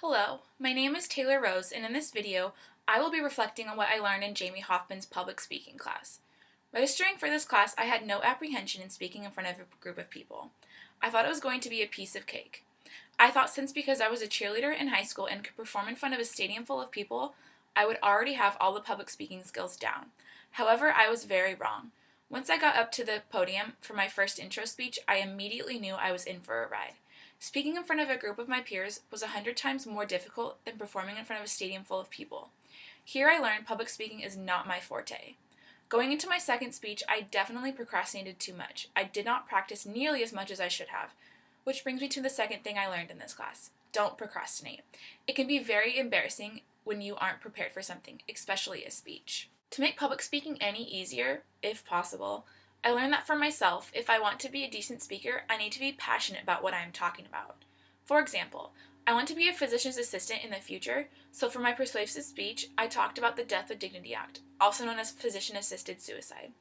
Hello, my name is Taylor Rose, and in this video, I will be reflecting on what I learned in Jaimie Hoffman's public speaking class. Registering for this class, I had no apprehension in speaking in front of a group of people. I thought it was going to be a piece of cake. I thought since because I was a cheerleader in high school and could perform in front of a stadium full of people, I would already have all the public speaking skills down. However, I was very wrong. Once I got up to the podium for my first intro speech, I immediately knew I was in for a ride. Speaking in front of a group of my peers was 100 times more difficult than performing in front of a stadium full of people. Here I learned public speaking is not my forte. Going into my second speech, I definitely procrastinated too much. I did not practice nearly as much as I should have, which brings me to the second thing I learned in this class. Don't procrastinate. It can be very embarrassing when you aren't prepared for something, especially a speech. To make public speaking any easier, if possible, I learned that for myself, if I want to be a decent speaker, I need to be passionate about what I am talking about. For example, I want to be a physician's assistant in the future, so for my persuasive speech, I talked about the Death with Dignity Act, also known as physician-assisted suicide.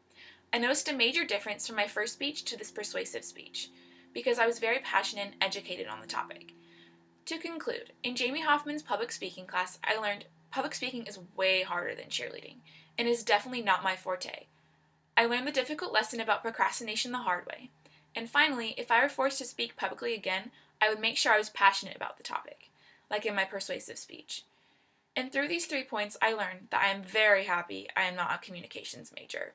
I noticed a major difference from my first speech to this persuasive speech, because I was very passionate and educated on the topic. To conclude, in Jaimie Hoffman's public speaking class, I learned public speaking is way harder than cheerleading, and is definitely not my forte. I learned the difficult lesson about procrastination the hard way. And finally, if I were forced to speak publicly again, I would make sure I was passionate about the topic, like in my persuasive speech. And through these 3 points, I learned that I am very happy I am not a communications major.